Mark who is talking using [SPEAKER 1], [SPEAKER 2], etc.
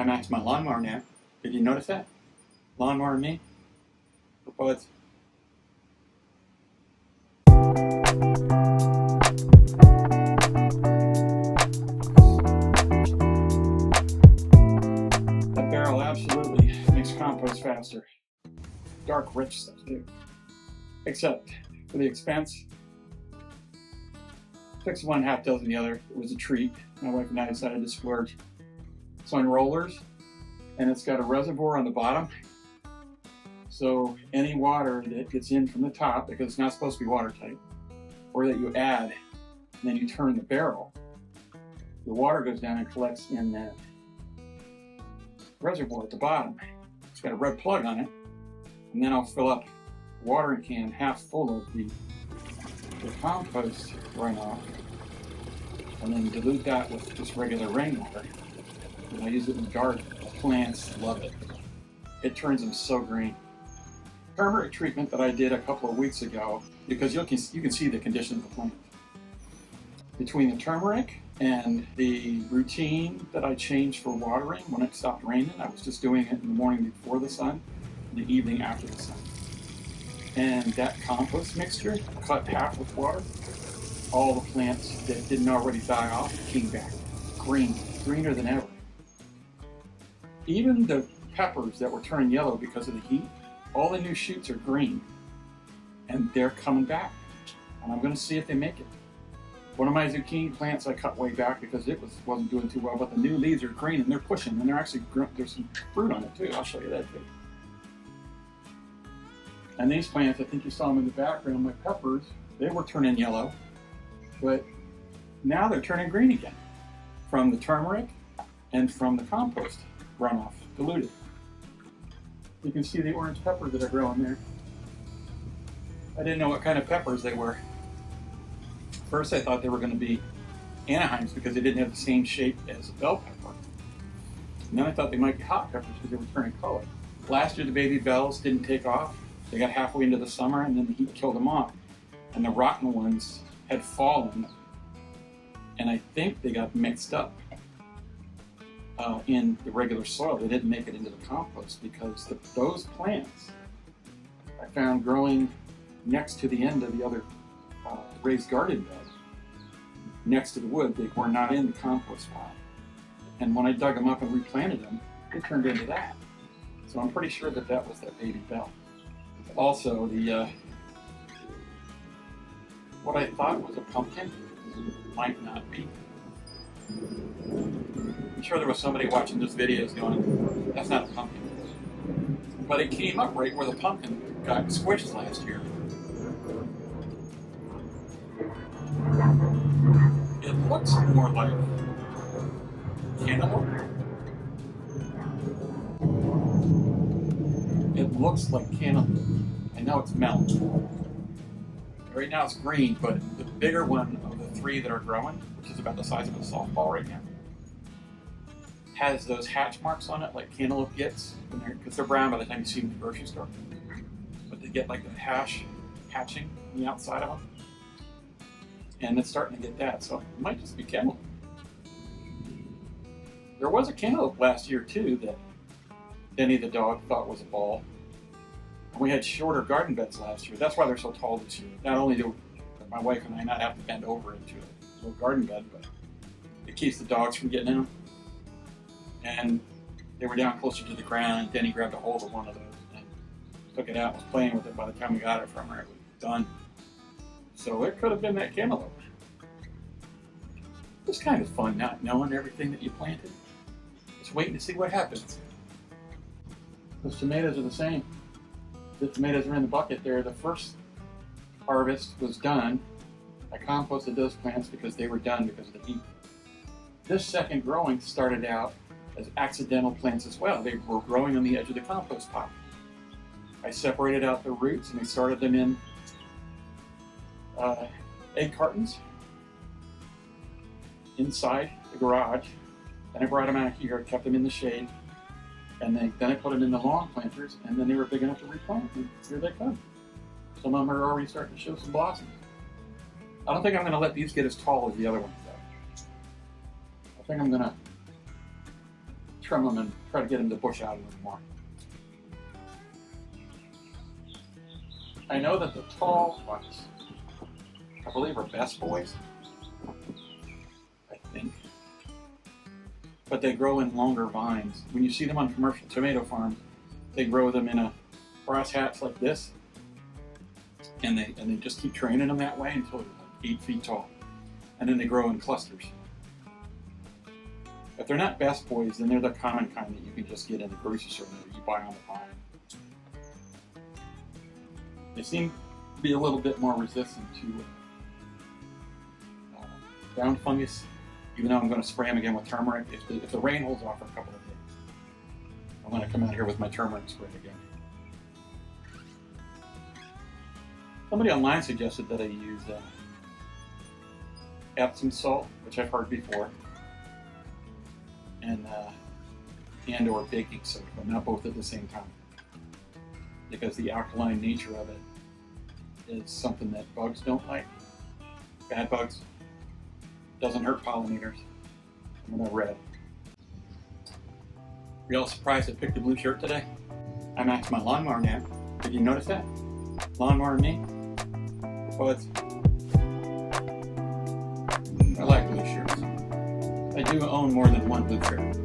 [SPEAKER 1] I matched my lawnmower now. Did you notice that? Lawnmower and me? For buds. That barrel absolutely makes compost faster. Dark, rich stuff too. Except for the expense. Fixed one, half dozen the other. It was a treat. My wife and I decided to splurge. It's on rollers, and it's got a reservoir on the bottom. So any water that gets in from the top, because it's not supposed to be watertight, or that you add, and then you turn the barrel, the water goes down and collects in that reservoir at the bottom. It's got a red plug on it, and then I'll fill up a watering can half full of the compost runoff, and then dilute that with just regular rainwater. And I use it in the garden. The plants love it. It turns them so green. Turmeric treatment that I did a couple of weeks ago, because you can see the condition of the plant. Between the turmeric and the routine that I changed for watering when it stopped raining, I was just doing it in the morning before the sun, and the evening after the sun. And that compost mixture, cut half with water, all the plants that didn't already die off came back green, greener than ever. Even the peppers that were turning yellow because of the heat, all the new shoots are green, and they're coming back. And I'm going to see if they make it. One of my zucchini plants I cut way back because it wasn't doing too well, but the new leaves are green and they're pushing, and there's some fruit on it too. I'll show you that too. And these plants, I think you saw them in the background, my peppers, they were turning yellow, but now they're turning green again from the turmeric and from the compost runoff, diluted. You can see the orange peppers that are growing there. I didn't know what kind of peppers they were. First I thought they were going to be Anaheims because they didn't have the same shape as a bell pepper. And then I thought they might be hot peppers because they were turning color. Last year the baby bells didn't take off. They got halfway into the summer and then the heat killed them off. And the rotten ones had fallen, and I think they got mixed up in the regular soil. They didn't make it into the compost because those plants I found growing next to the end of the other raised garden bed, next to the wood. They were not in the compost pile. And when I dug them up and replanted them, they turned into that. So I'm pretty sure that was that baby bell. Also, what I thought was a pumpkin might not be. I'm sure there was somebody watching this videos going, that's not a pumpkin. But it came up right where the pumpkin got squished last year. It looks more like cantaloupe. It looks like cantaloupe. I know it's melon. Right now it's green, but the bigger one of the three that are growing, which is about the size of a softball right now, has those hatch marks on it like cantaloupe gets, because they're brown by the time you see them in the grocery store. But they get like the hatching on the outside of them. And it's starting to get that, so it might just be cantaloupe. There was a cantaloupe last year too that Denny the dog thought was a ball. And we had shorter garden beds last year. That's why they're so tall this year. Not only do my wife and I not have to bend over into a little garden bed, but it keeps the dogs from getting in them. And they were down closer to the ground, and Denny grabbed a hold of one of those and took it out and was playing with it. By the time we got it from her, it was done. So it could have been that cantaloupe. It's kind of fun not knowing everything that you planted. Just waiting to see what happens. Those tomatoes are the same. The tomatoes are in the bucket there. The first harvest was done. I composted those plants because they were done because of the heat. This second growing started out as accidental plants as well. They were growing on the edge of the compost pile. I separated out the roots and I started them in egg cartons inside the garage. Then I brought them out here, kept them in the shade, and then I put them in the lawn planters, and then they were big enough to replant, and here they come. Some of them are already starting to show some blossoms. I don't think I'm going to let these get as tall as the other ones though. I think I'm going to trim them and try to get them to bush out a little more. I know that the tall ones, I believe, are best boys. I think. But they grow in longer vines. When you see them on commercial tomato farms, they grow them in a cross hats like this, and they just keep training them that way until they're like 8 feet tall, and then they grow in clusters. If they're not best boys, then they're the common kind that you can just get in the grocery store that you buy on the vine. They seem to be a little bit more resistant to ground fungus, even though I'm going to spray them again with turmeric. If the rain holds off for a couple of days, I'm going to come out here with my turmeric spray again. Somebody online suggested that I use Epsom salt, which I've heard before, and or baking soda, but not both at the same time, because the alkaline nature of it is something that bugs don't like. Bad bugs. Doesn't hurt pollinators. I'm gonna read. Are y'all surprised I picked a blue shirt today? I matched my lawnmower now. Did you notice that? Lawnmower and me? Buds. I like blue shirts. I do own more than one blue shirt.